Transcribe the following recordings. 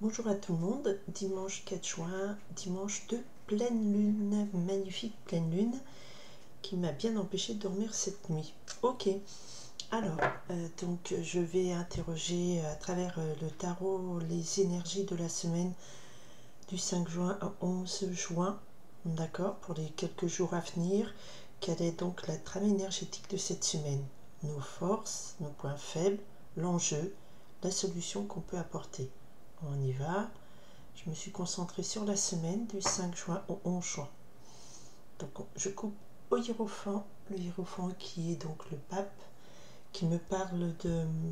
Bonjour à tout le monde, dimanche 4 juin, dimanche de pleine lune, magnifique pleine lune qui m'a bien empêché de dormir cette nuit. Ok, alors, donc je vais interroger à travers le tarot les énergies de la semaine du 5 juin à 11 juin, d'accord, pour les quelques jours à venir. Quelle est donc la trame énergétique de cette semaine? Nos forces, nos points faibles, l'enjeu, la solution qu'on peut apporter. On y va. Je me suis concentrée sur la semaine du 5 juin au 11 juin. Donc je coupe au hiérophant, le hiérophant qui est donc le pape, qui me parle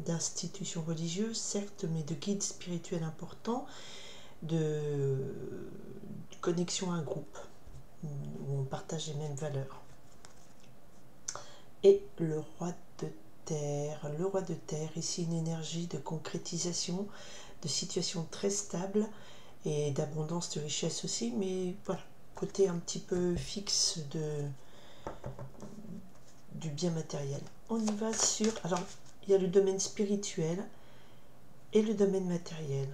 d'institutions religieuses, certes, mais de guides spirituels importants, de connexion à un groupe, où on partage les mêmes valeurs. Et le roi de terre, ici une énergie de concrétisation, de situation très stable, et d'abondance de richesse aussi, mais voilà, côté un petit peu fixe du bien matériel. On y va sur... Alors, il y a le domaine spirituel et le domaine matériel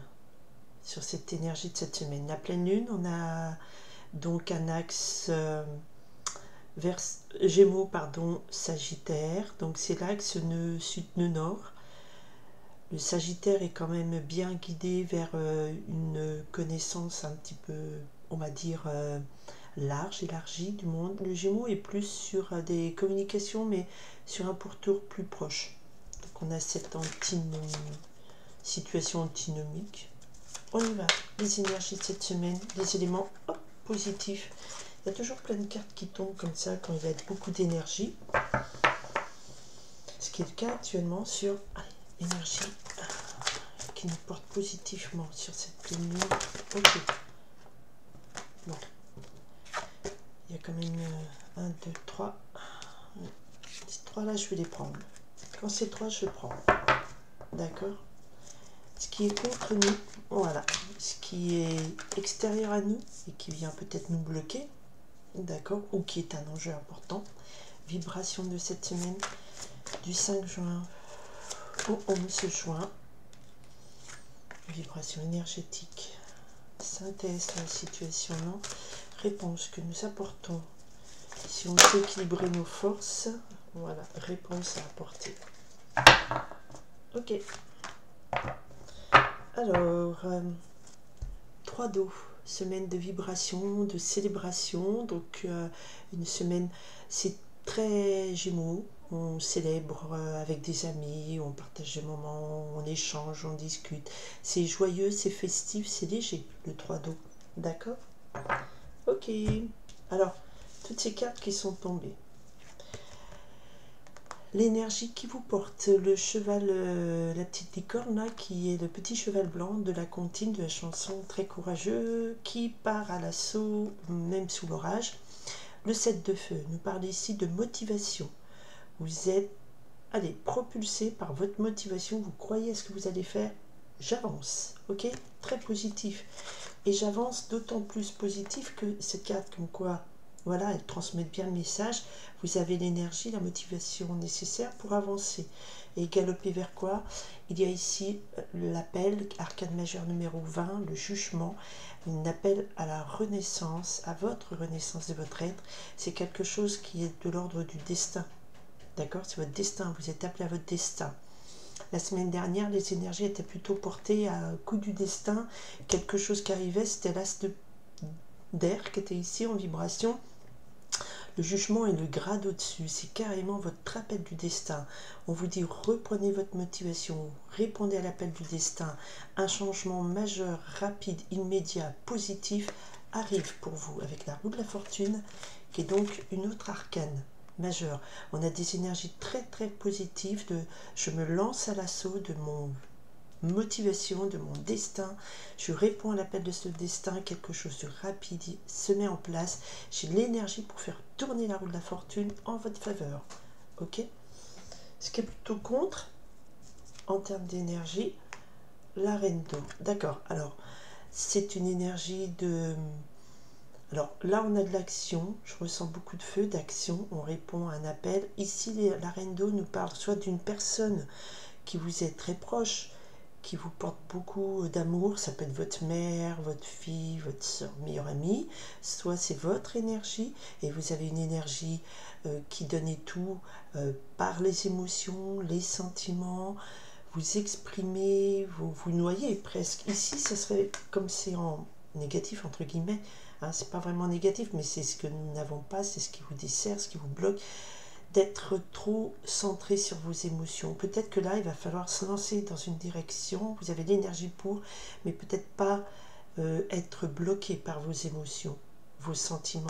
sur cette énergie de cette semaine. La pleine lune, on a donc un axe vers Gémeaux, Sagittaire, donc c'est l'axe nœud sud-nœud nord. Le Sagittaire est quand même bien guidé vers une connaissance un petit peu, on va dire, large, élargie du monde. Le Gémeaux est plus sur des communications, mais sur un pourtour plus proche. Donc on a cette situation antinomique. On y va. Les énergies de cette semaine, les éléments positifs. Il y a toujours plein de cartes qui tombent comme ça quand il y a beaucoup d'énergie. Ce qui est le cas actuellement sur l'énergie qui nous porte positivement sur cette pleine lune. Ok. Bon. Il y a quand même 1, 2, 3. Ces 3 là, je vais les prendre. Quand c'est 3, je prends. D'accord. Ce qui est contre nous, voilà. Ce qui est extérieur à nous et qui vient peut-être nous bloquer, d'accord, ou qui est un enjeu important. Vibration de cette semaine du 5 juin au 11 juin. Vibration énergétique. Synthèse de la situation, non. Réponse que nous apportons. Si on sait équilibrer nos forces, voilà, réponse à apporter. Ok. Alors, 3 d'eau, semaine de vibration, de célébration, donc une semaine, c'est très Gémeaux, on célèbre avec des amis, on partage des moments, on échange, on discute, c'est joyeux, c'est festif, c'est léger, le 3 d'eau, d'accord? Ok, alors, toutes ces cartes qui sont tombées. L'énergie qui vous porte, le cheval, la petite licorne là, qui est le petit cheval blanc de la comptine de la chanson Très courageux, qui part à l'assaut même sous l'orage. Le 7 de feu nous parle ici de motivation. Vous êtes, allez, propulsé par votre motivation, vous croyez à ce que vous allez faire, j'avance, ok? Très positif. Et j'avance d'autant plus positif que cette carte comme quoi, voilà, elle transmet bien le message. Vous avez l'énergie, la motivation nécessaire pour avancer. Et galoper vers quoi? Il y a ici l'appel, arcane majeur numéro 20, le jugement, un appel à la renaissance, à votre renaissance de votre être. C'est quelque chose qui est de l'ordre du destin. D'accord? C'est votre destin, vous êtes appelé à votre destin. La semaine dernière, les énergies étaient plutôt portées à un coup du destin. Quelque chose qui arrivait, c'était l'as d'air qui était ici en vibration. Le jugement est le grade au-dessus. C'est carrément votre appel du destin. On vous dit reprenez votre motivation, répondez à l'appel du destin. Un changement majeur, rapide, immédiat, positif arrive pour vous avec la roue de la fortune, qui est donc une autre arcane majeure. On a des énergies très très positives de je me lance à l'assaut de mon motivation, de mon destin, je réponds à l'appel de ce destin, quelque chose de rapide se met en place, j'ai l'énergie pour faire tourner la roue de la fortune en votre faveur, ok? Ce qui est plutôt contre, en termes d'énergie, la reine d'eau, d'accord, alors, c'est une énergie de... Alors là, on a de l'action, je ressens beaucoup de feu, d'action, on répond à un appel. Ici, la reine d'eau nous parle soit d'une personne qui vous est très proche, qui vous porte beaucoup d'amour. Ça peut être votre mère, votre fille, votre soeur, meilleure amie. Soit c'est votre énergie et vous avez une énergie qui donne tout par les émotions, les sentiments. Vous exprimez, vous noyez presque. Ici, ce serait comme c'est en négatif, entre guillemets. Hein, c'est pas vraiment négatif, mais c'est ce que nous n'avons pas, c'est ce qui vous dessert, ce qui vous bloque, d'être trop centré sur vos émotions. Peut-être que là, il va falloir se lancer dans une direction, vous avez l'énergie pour, mais peut-être pas être bloqué par vos émotions, vos sentiments,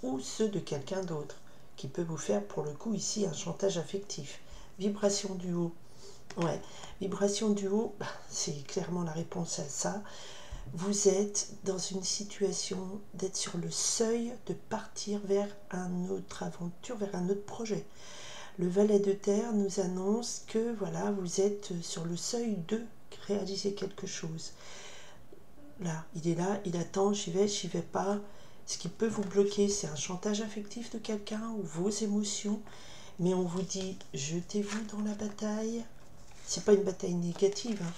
ou ceux de quelqu'un d'autre, qui peut vous faire, pour le coup, ici, un chantage affectif. Vibration du haut. Ouais, vibration du haut, c'est clairement la réponse à ça. Vous êtes dans une situation d'être sur le seuil de partir vers une autre aventure, vers un autre projet. Le valet de terre nous annonce que voilà, vous êtes sur le seuil de réaliser quelque chose. Là, il attend, j'y vais pas. Ce qui peut vous bloquer, c'est un chantage affectif de quelqu'un ou vos émotions. Mais on vous dit, jetez-vous dans la bataille. C'est pas une bataille négative, hein.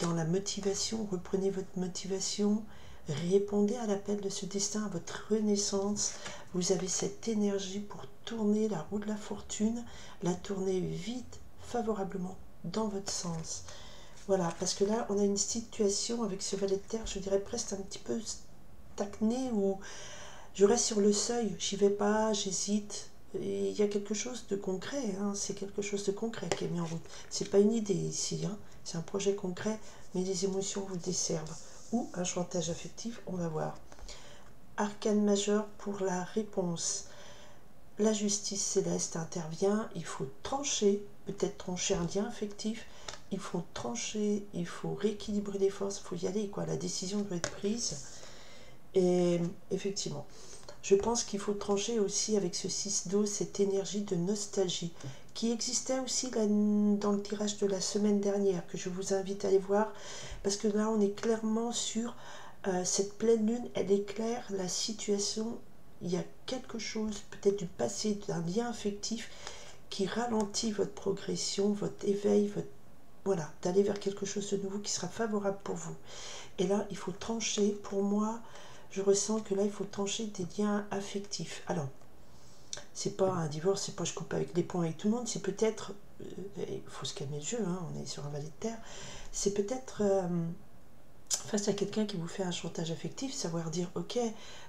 Dans la motivation, reprenez votre motivation, répondez à l'appel de ce destin, à votre renaissance. Vous avez cette énergie pour tourner la roue de la fortune, la tourner vite, favorablement, dans votre sens. Voilà, parce que là, on a une situation avec ce valet de terre, je dirais presque un petit peu stagné, où je reste sur le seuil, j'y vais pas, j'hésite. Et il y a quelque chose de concret, hein, c'est quelque chose de concret qui est mis en route. C'est pas une idée ici, hein, c'est un projet concret, mais les émotions vous desservent. Ou un chantage affectif, on va voir. Arcane majeur pour la réponse. La justice céleste intervient, il faut trancher, peut-être trancher un lien affectif, il faut trancher, il faut rééquilibrer les forces, il faut y aller, quoi. La décision doit être prise. Et effectivement, je pense qu'il faut trancher aussi avec ce 6 d'eau, cette énergie de nostalgie qui existait aussi là, dans le tirage de la semaine dernière, que je vous invite à aller voir, parce que là on est clairement sur cette pleine lune, elle éclaire la situation. Il y a quelque chose peut-être du passé, d'un lien affectif qui ralentit votre progression, votre éveil, voilà, d'aller vers quelque chose de nouveau qui sera favorable pour vous. Et là, il faut trancher. Pour moi, je ressens que là, il faut trancher des liens affectifs. Alors, c'est pas un divorce, c'est pas je coupe avec les poings avec tout le monde, c'est peut-être, il faut se calmer le jeu, hein, on est sur un valet de terre, c'est peut-être face à quelqu'un qui vous fait un chantage affectif, savoir dire ok,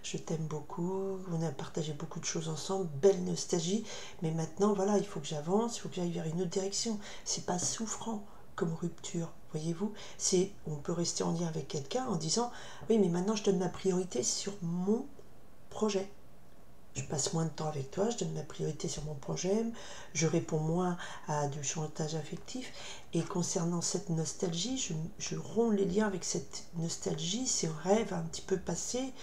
je t'aime beaucoup, on a partagé beaucoup de choses ensemble, belle nostalgie, mais maintenant voilà, il faut que j'avance, il faut que j'aille vers une autre direction. C'est pas souffrant comme rupture, voyez-vous, c'est on peut rester en lien avec quelqu'un en disant oui, mais maintenant je donne ma priorité sur mon projet. Je passe moins de temps avec toi, je donne ma priorité sur mon projet, je réponds moins à du chantage affectif. Et concernant cette nostalgie, je romps les liens avec cette nostalgie, ces rêves un petit peu passés,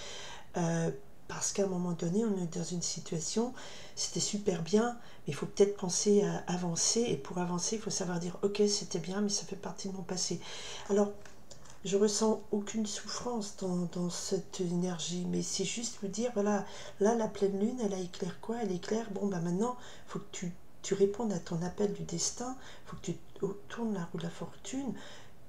parce qu'à un moment donné, on est dans une situation, c'était super bien, mais il faut peut-être penser à avancer. Et pour avancer, il faut savoir dire, ok, c'était bien, mais ça fait partie de mon passé. Alors, je ressens aucune souffrance dans cette énergie, mais c'est juste vous dire, voilà, là, la pleine lune, elle éclaire quoi? Elle éclaire, bon, bah maintenant, il faut que tu répondes à ton appel du destin, il faut que tu tournes la roue de la fortune,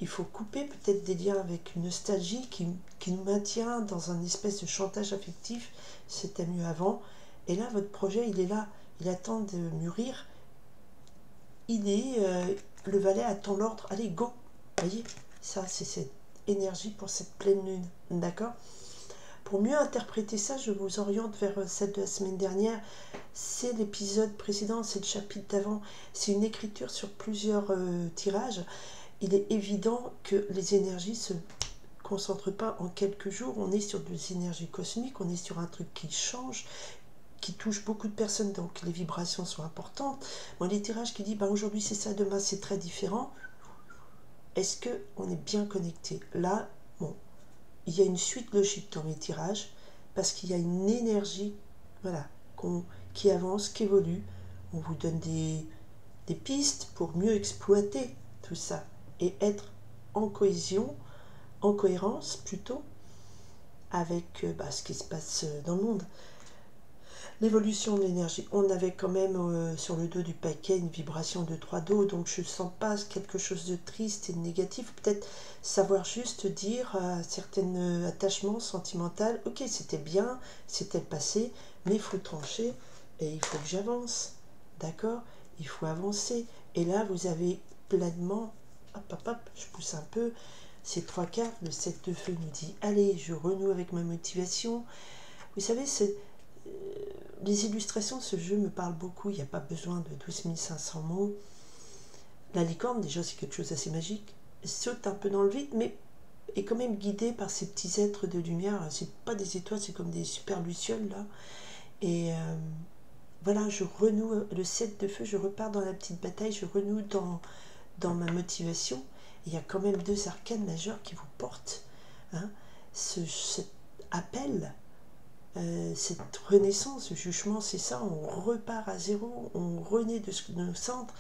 il faut couper peut-être des liens avec une nostalgie qui nous maintient dans un espèce de chantage affectif, c'était mieux avant, et là, votre projet, il est là, il attend de mûrir, le valet attend l'ordre, allez, go, voyez, ça, c'est cette énergie pour cette pleine lune, d'accord? Pour mieux interpréter ça, je vous oriente vers celle de la semaine dernière. C'est l'épisode précédent, c'est le chapitre d'avant. C'est une écriture sur plusieurs tirages. Il est évident que les énergies se concentrent pas en quelques jours. On est sur des énergies cosmiques, on est sur un truc qui change, qui touche beaucoup de personnes, donc les vibrations sont importantes. Moi, les tirages qui disent bah, aujourd'hui c'est ça, demain c'est très différent. Est-ce qu'on est bien connecté? Là, bon, il y a une suite logique dans mes tirages, parce qu'il y a une énergie, voilà, qui avance, qui évolue. On vous donne des pistes pour mieux exploiter tout ça et être en cohésion, en cohérence plutôt, avec ce qui se passe dans le monde. L'évolution de l'énergie, on avait quand même sur le dos du paquet une vibration de 3 dos, donc je ne sens pas quelque chose de triste et de négatif. Peut-être savoir juste dire à certains attachements sentimentaux, ok c'était bien, c'était le passé, mais il faut trancher et il faut que j'avance, d'accord? Il faut avancer. Et là vous avez pleinement, hop, je pousse un peu, ces 3 cartes, le 7 de feu nous dit, allez, je renoue avec ma motivation. Vous savez, les illustrations de ce jeu me parlent beaucoup, il n'y a pas besoin de 12 500 mots. La licorne, déjà, c'est quelque chose d'assez magique. Elle saute un peu dans le vide, mais est quand même guidée par ces petits êtres de lumière. C'est pas des étoiles, c'est comme des super lucioles, là. Et voilà, je renoue le 7 de feu, je repars dans la petite bataille, je renoue dans ma motivation. Il y a quand même 2 arcanes majeurs qui vous portent. Hein. Cet appel, cette renaissance, ce jugement, c'est ça, on repart à zéro, on renaît de nos centres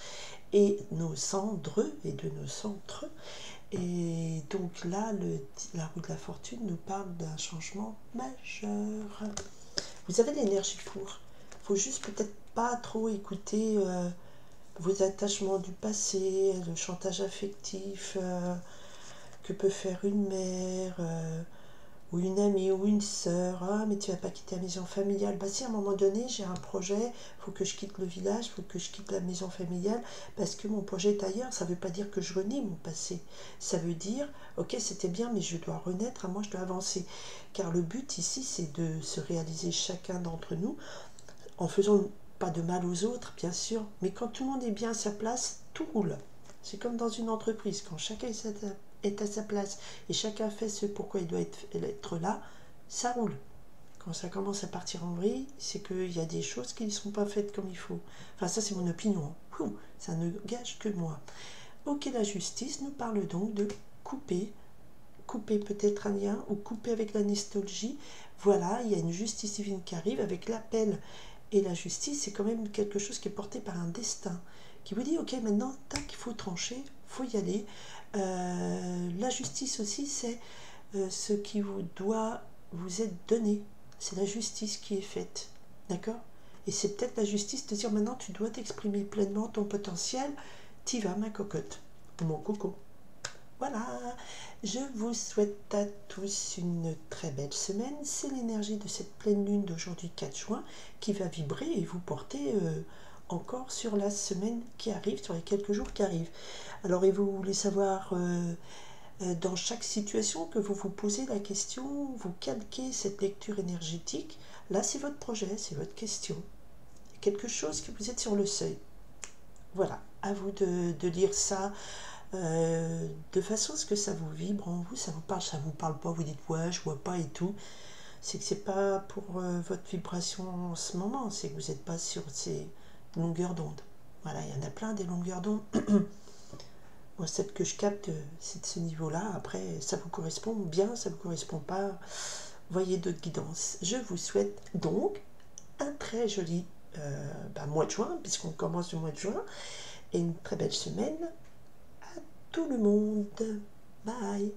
et nos cendres et de nos centres. Et donc là, la roue de la fortune nous parle d'un changement majeur. Vous avez l'énergie pour. Il faut juste peut-être pas trop écouter vos attachements du passé, le chantage affectif que peut faire une mère. Ou une amie ou une sœur, ah mais tu vas pas quitter la maison familiale. Bah si à un moment donné j'ai un projet, il faut que je quitte le village, il faut que je quitte la maison familiale parce que mon projet est ailleurs. Ça veut pas dire que je renie mon passé, ça veut dire ok c'était bien mais je dois renaître, à moi je dois avancer, car le but ici c'est de se réaliser chacun d'entre nous en faisant pas de mal aux autres bien sûr, mais quand tout le monde est bien à sa place, tout roule. C'est comme dans une entreprise, quand chacun est à sa place et chacun fait ce pourquoi il doit être là, ça roule. Quand ça commence à partir en vrille, c'est qu'il y a des choses qui ne sont pas faites comme il faut. Enfin, ça, c'est mon opinion. Ça ne gage que moi. Ok, la justice nous parle donc de couper peut-être un lien ou couper avec la nostalgie. Voilà, il y a une justice divine qui arrive avec l'appel. Et la justice, c'est quand même quelque chose qui est porté par un destin qui vous dit ok maintenant tac il faut trancher, il faut y aller. La justice aussi c'est ce qui vous doit vous être donné, c'est la justice qui est faite, d'accord? Et c'est peut-être la justice de dire maintenant tu dois t'exprimer pleinement ton potentiel, t'y vas ma cocotte ou mon coco. Voilà, je vous souhaite à tous une très belle semaine. C'est l'énergie de cette pleine lune d'aujourd'hui 4 juin qui va vibrer et vous porter encore sur la semaine qui arrive, sur les quelques jours qui arrivent. Alors, et vous voulez savoir dans chaque situation que vous vous posez la question, vous calquez cette lecture énergétique, là c'est votre projet, c'est votre question. Il y a quelque chose que vous êtes sur le seuil. Voilà, à vous de lire ça. De façon à ce que ça vous vibre en vous, ça vous parle pas, vous dites ouais je vois pas et tout, c'est que c'est pas pour votre vibration en ce moment, c'est que vous n'êtes pas sur ces longueurs d'onde. Voilà, il y en a plein des longueurs d'onde. Moi celle que je capte c'est de ce niveau là, après ça vous correspond bien, ça vous correspond pas, voyez d'autres guidances. Je vous souhaite donc un très joli mois de juin, puisqu'on commence le mois de juin, et une très belle semaine tout le monde. Bye.